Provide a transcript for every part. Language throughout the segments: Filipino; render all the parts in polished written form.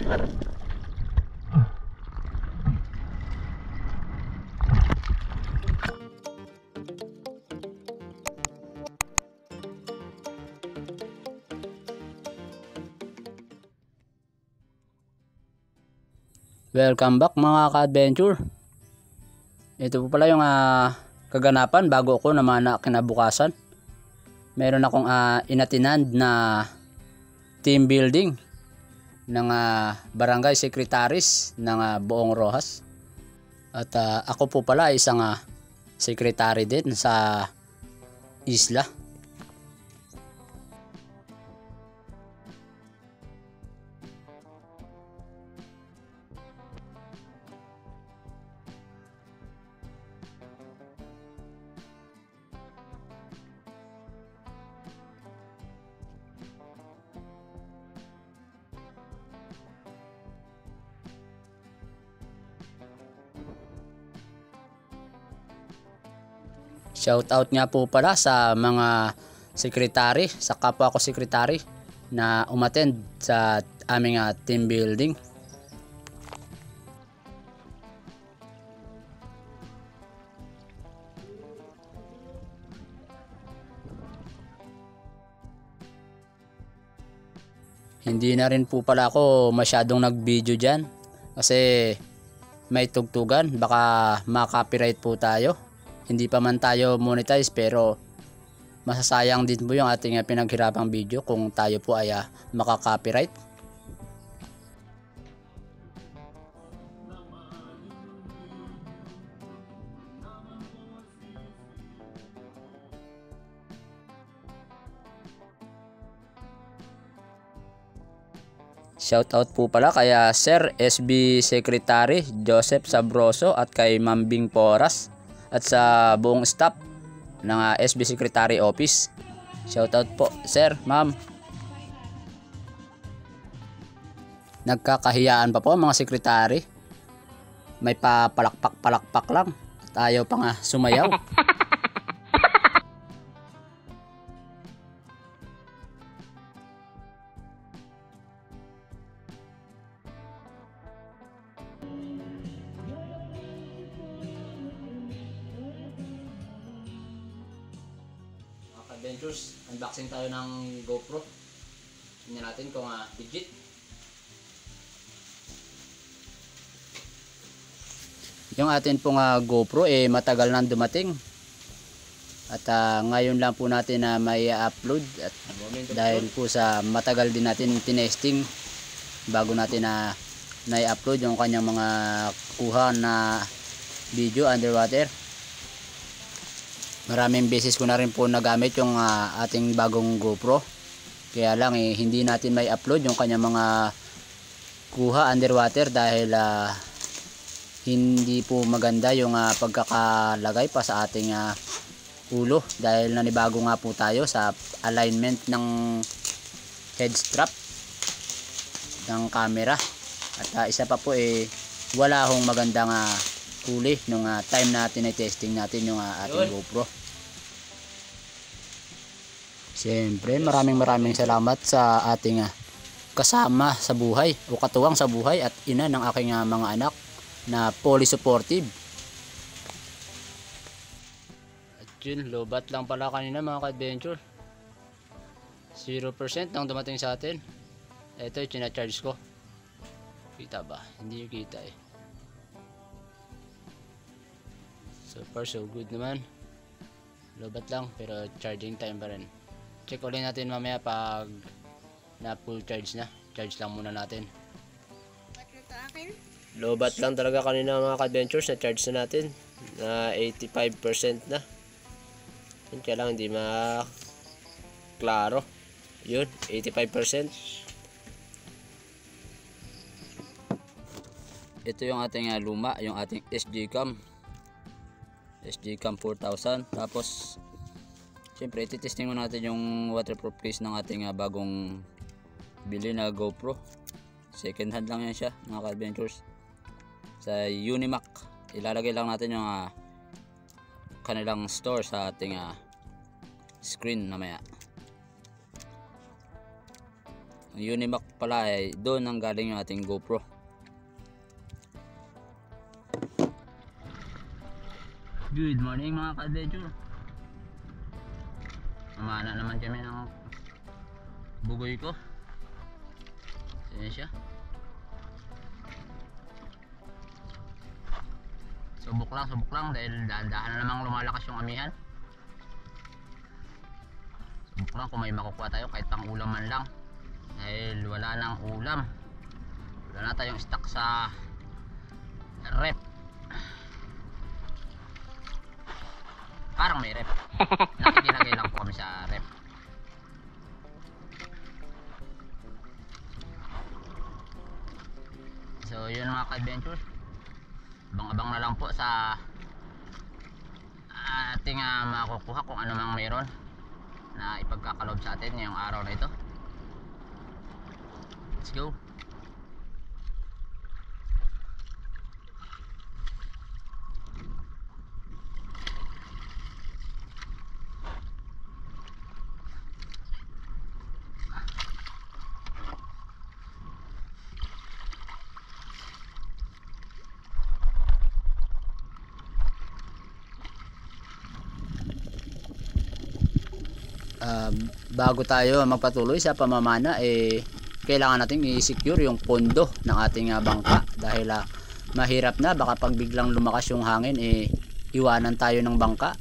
Welcome back mga ka-adventure. Ito po pala yung kaganapan bago ako naman na kinabukasan. Meron akong inatinand na team building ng barangay secretaries ng Buong Roxas. At ako po pala isang secretary din sa isla. Shout out nga po pala sa mga sekretary, sa kapwa ko sekretary na umattend sa aming team building. Hindi na rin po pala ako masyadong nag-video dyan kasi may tugtugan, baka ma-copyright po tayo. Hindi pa man tayo monetize pero masasayang din po yung ating pinaghirapang video kung tayo po ay maka-copyright. Shoutout po pala kaya Sir SB Secretary Joseph Sabroso at kay Ma'am Bing Poras at sa buong staff ng SB Secretary Office. Shoutout po Sir, Ma'am. Nagkakahiyaan pa po mga sekretary. May papalakpak-palakpak lang at ayaw pa nga sumayaw. Adventures, unboxing tayo ng GoPro. Tingnan natin kung legit. Yung atin pong GoPro matagal nang dumating. At ngayon lang po natin na may upload at dahil po sa matagal din natin tinesting bago natin na-upload yung kanyang mga kuha na video underwater. Maraming beses ko na rin po nagamit yung ating bagong GoPro. Kaya lang hindi natin may upload yung kanyang mga kuha underwater dahil hindi po maganda yung pagkakalagay pa sa ating ulo. Dahil nanibago nga po tayo sa alignment ng head strap ng camera. At isa pa po wala hong magandang huli nung time natin ay testing natin yung ating GoPro. Siyempre maraming salamat sa ating kasama sa buhay o katuwang sa buhay at ina ng aking mga anak na fully supportive. At yun, lobat lang pala kanina mga ka-adventure. 0% nang dumating sa atin. Ito yung china-charge ko. Kita ba? Hindi yung kita So far so good naman. Lobat lang pero charging time pa rin. Check ulit natin mamaya pag na full charge na. Charge lang muna natin. Lobat lang talaga kanina mga ka-adventures na charge na natin. Na 85% na. Yun kaya lang hindi maklaro. Yun, 85%. Ito yung ating luma, yung ating SG-Cam. SG-Cam 4000. Tapos siyempre ititesting mo natin yung waterproof case ng ating bagong bili na GoPro. Second hand lang yan siya mga ka-adventures. Sa Unimac. Ilalagay lang natin yung kanilang store sa ating screen namaya. Ang Unimac pala ay doon ang galing yung ating GoPro. Good morning mga ka-adventure. Mamana naman kami ng bugoy ko. Ayan siya. Subok lang dahil dahan-dahan na namang lumalakas yung amihan. Subok lang kung may makukuha tayo kahit pang ulam man lang. Dahil wala nang ulam. Wala na tayong stock sa rep. Parang may rep. Nakikilagay lang po kami sa rep. So yun mga ka-adventure, abang-abang na lang po sa ating makukuha kung ano mang mayroon na ipagkakalob sa atin ngayong araw na ito. Let's go. Bago tayo magpatuloy sa pamamana, kailangan nating i-secure yung pondo ng ating bangka dahil mahirap na, baka pag biglang lumakas yung hangin iwanan tayo ng bangka,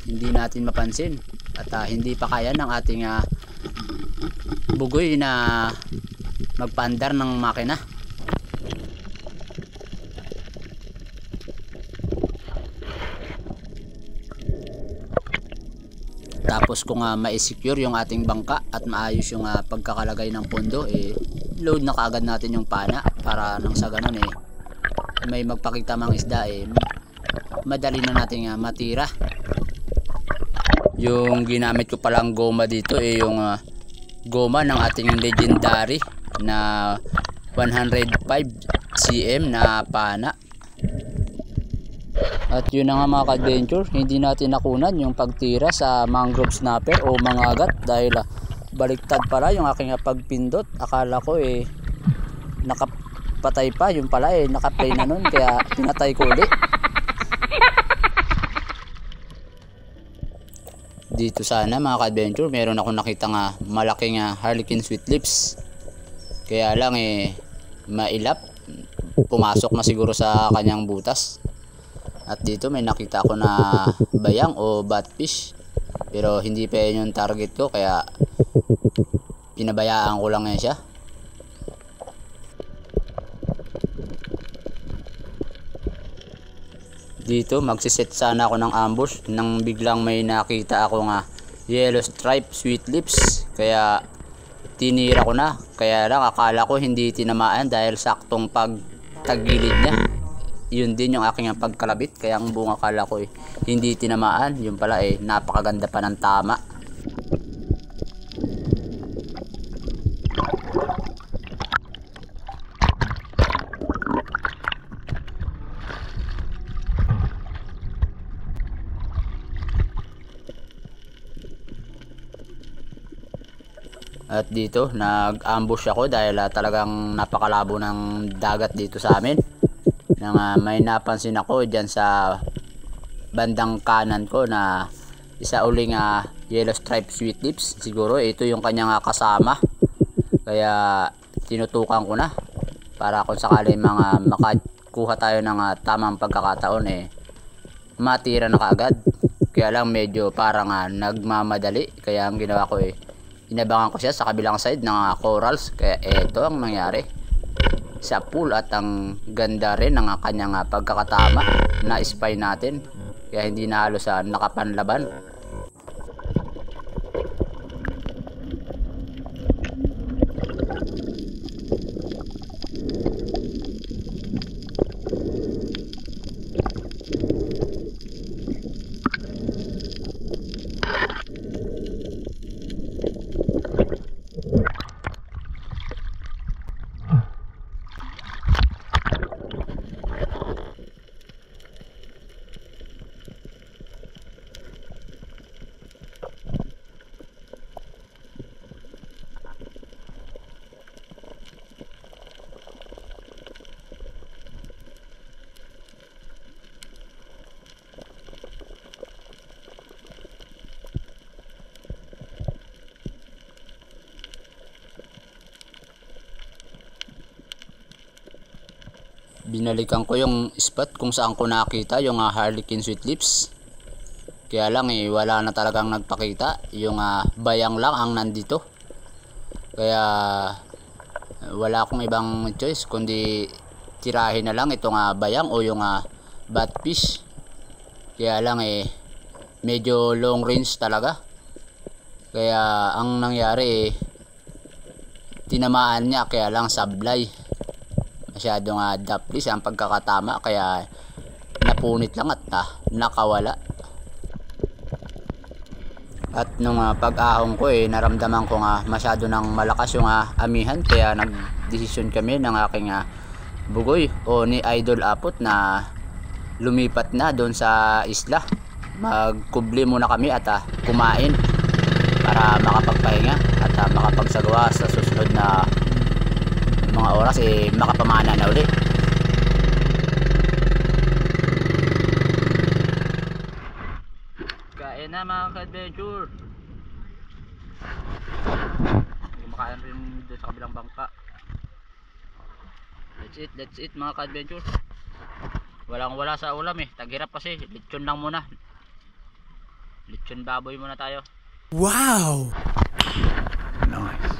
hindi natin mapansin at hindi pa kaya ng ating bugoy na magpaandar ng makina. Tapos kung ma-secure yung ating bangka at maayos yung pagkakalagay ng pondo, load na kaagad natin yung pana para nang sa ganun may magpakita mang isda, madali na nating matira. Yung ginamit ko palang goma dito yung goma ng ating legendary na 105 cm na pana. At yun na nga mga ka-adventure, hindi natin nakunan yung pagtira sa mangrove snapper o mangagat dahil baliktad pala yung aking pagpindot. Akala ko nakapatay pa, yung pala nakaplay na nun, kaya pinatay ko ulit. Dito sana mga ka-adventure, meron akong nakita malaking harlequin sweet lips, kaya lang mailap, pumasok na siguro sa kanyang butas. At dito may nakita ako na bayang o batfish, pero hindi pa yun yung target ko, kaya pinabayaan ko lang yan siya. Dito magsiset sana ako ng ambush nang biglang may nakita ako yellow stripe sweet lips, kaya tinira ko na. Kaya lang akala ko hindi tinamaan dahil saktong pagtagilid niya, yun din yung aking pagkalabit, kaya ang buong akala ko hindi tinamaan, yun pala napakaganda pa ng tama. At dito nag-ambush ako dahil talagang napakalabo ng dagat dito sa amin. May napansin ako dyan sa bandang kanan ko na isa uling yellow stripe sweet lips. Siguro ito yung kanyang kasama, kaya tinutukan ko na para kung sakali makakuha tayo ng tamang pagkakataon matira na kaagad. Kaya lang medyo parang nagmamadali, kaya ang ginawa ko inabangan ko siya sa kabilang side ng corals, kaya ito ang nangyari sa pool. At ang ganda rin ng kanyang pagkakatama na spy natin, kaya hindi na halos nakapanlaban. binalikan ko yung spot kung saan ko nakita yung Harlequin Sweet Lips. Kaya lang wala na talagang nagpakita, yung bayang lang ang nandito. Kaya wala akong ibang choice kundi tirahin na lang itong bayang o yung batfish. Kaya lang medyo long range talaga. Kaya ang nangyari tinamaan niya, kaya lang sablay. Masyadong daplis ang pagkakatama, kaya napunit lang at nakawala. At nung pag-ahon ko naramdaman ko masyado nang malakas yung amihan, kaya nagdesisyon kami ng aking bugoy o ni Idol Apot na lumipat na doon sa isla. Magkubli muna kami at kumain para makapagpahinga at makapagsagawa sa susunod na mga oras makapamana na uli. Kain na mga ka-adventure. Kumakain rin doon sa kabilang bangka. That's it mga ka-adventure. Wala sa ulam taghirap kasi. Lechon lang muna. Lechon baboy muna tayo. Wow! Nice.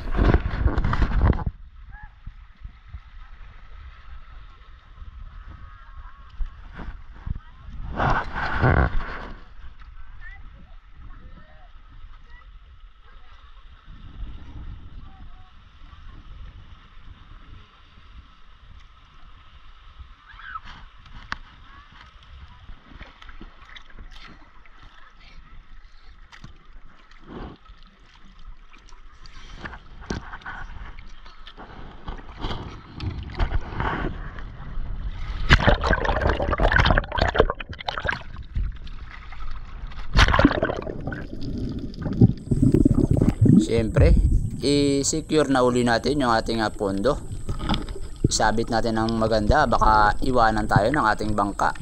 Siyempre, i-secure na uli natin yung ating pondo. Isabit natin ng maganda, baka iwanan tayo ng ating bangka.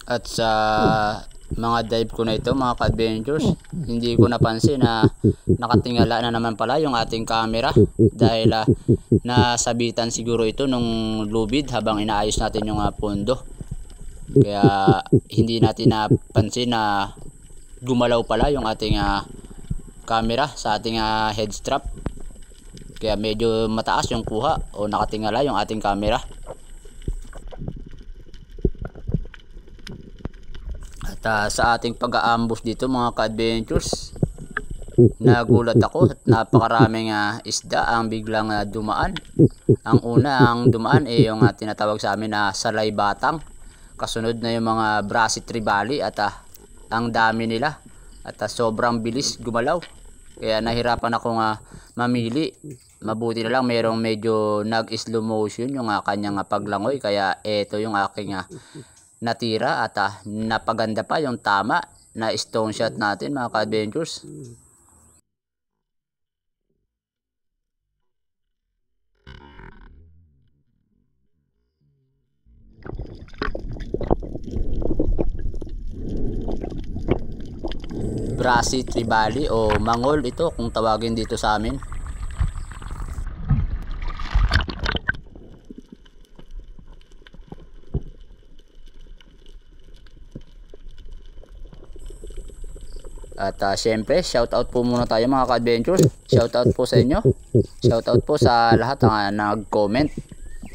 At sa mga dive ko na ito mga ka-adventures, hindi ko napansin na nakatingala na naman pala yung ating camera dahil nasabitan siguro ito nung lubid habang inaayos natin yung pondo. Kaya hindi natin napansin na gumalaw pala yung ating camera sa ating head strap. Kaya medyo mataas yung kuha o nakatingala yung ating camera. At sa ating pag-aambush dito mga ka-adventures, nagulat ako at napakaraming isda ang biglang dumaan. Ang unang dumaan yung tinatawag sa amin na salay batang. Kasunod na yung mga Brassy Trevally at ang dami nila at sobrang bilis gumalaw. Kaya nahirapan akong mamili. Mabuti na lang merong medyo nag-slow motion yung kanyang paglangoy. Kaya ito yung aking natira at napaganda pa yung tama na stone shot natin mga ka-adventures. Brassy Trevally o mangol ito kung tawagin dito sa amin. At syempre, shoutout po muna tayo mga ka-adventures. Shoutout po sa inyo. Shoutout po sa lahat ng nag-comment.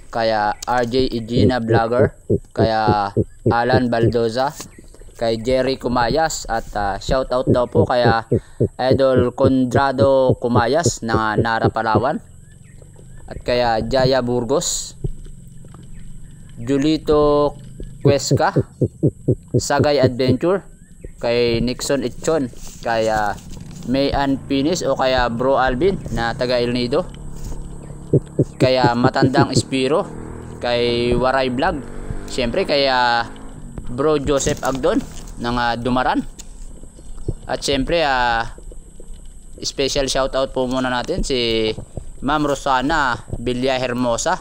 Kaya RJ Egina Vlogger, kaya Alan Baldoza, kay Jerry Kumayas, at shoutout daw po kaya Idol Condrado Kumayas ng Nara Palawan, at kaya Jaya Burgos, Julito Cuesca, Sagay Adventure, kay Nixon Itchon, kaya Mayan Pinis o kaya Bro Alvin na taga El Nido, kaya Matandang Espiro, kay Waray Vlog, syempre kaya Bro Joseph Agdon ng Dumaran, at syempre special shoutout po muna natin si Ma'am Rosana Villahermosa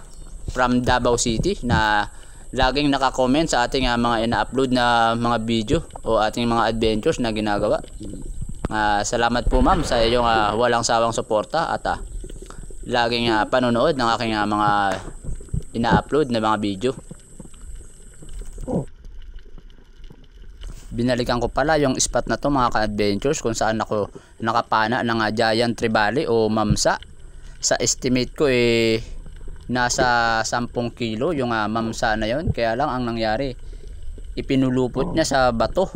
from Davao City na laging naka-comment sa ating mga ina-upload na mga video o ating mga adventures na ginagawa. Salamat po ma'am sa iyong walang sawang suporta at laging panonood ng aking mga ina-upload na mga video. Binalikan ko pala yung spot na to mga ka-adventures kung saan ako nakapana ng giant trevally o mamsa. Sa estimate ko nasa 10 kilo yung mamsa na yon. Kaya lang ang nangyari, ipinulupot niya sa bato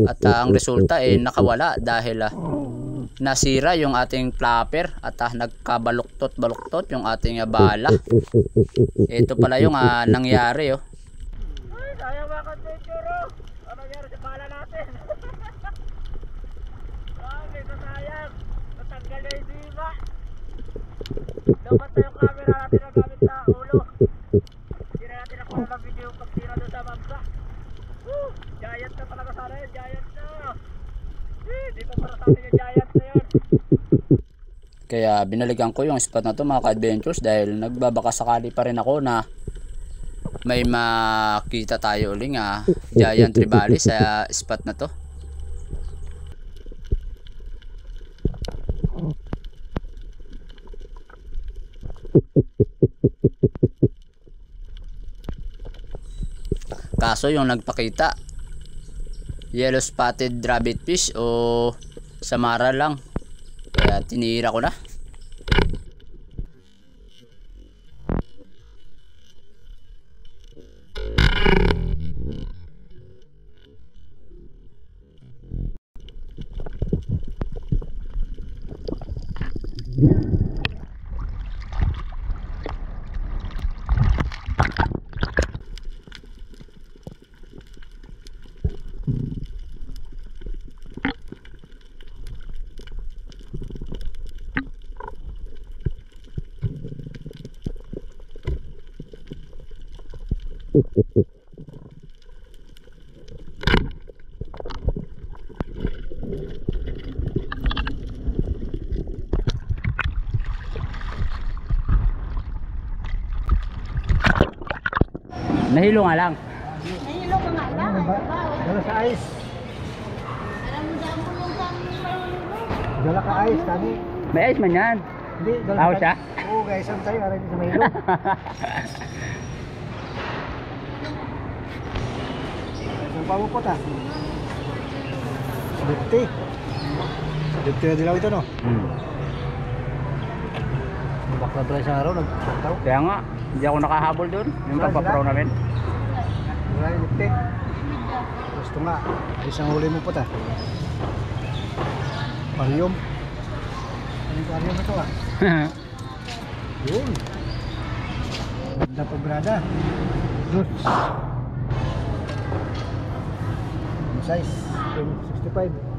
at ang resulta nakawala dahil nasira yung ating flapper at nagkabaluktot-baluktot yung ating bala. Ito pala yung nangyari oh. Ay, sayang mga ka-adventure oh. Ano nangyari sa bala natin? Grabe, nasayang. Natanggal na yung diba. Dapat na yung camera natin na gamit sa ulo. Hindi na natin nakuha ng video pag tira doon sa mamsa. Giant na talaga sana yun, giant na. Di pa para sa atin yung giant na yun. Kaya binalikan ko yung spot na to mga ka-adventures dahil nagbabaka sakali pa rin ako na may makita tayo uling giant trevally sa spot na to. Kaso yung nagpakita yellow spotted rabbit fish o samara lang, kaya tinira ko na. Nahilo nga lang. Nahilo ka nga lang. Dala sa ice. Alam mo dyan mo yung kami. Dala ka ice, tani. May ice man yan. Hindi, dala Ako ka- siya? Oo guys, ang tayo, aray sa mahilo. Ang pamupot ah. Dipti. Dipti na dilaw ito no? Bakla pala isang araw, nagtaw. Kaya nga, hindi ako nakahabol doon. Yung pagpapraw namin. Maraming dipti. Gusto nga, isang huli mo po ta. Parium. Anong parium ito ah? Yun. Ganda pa brada. Dos. Size 65.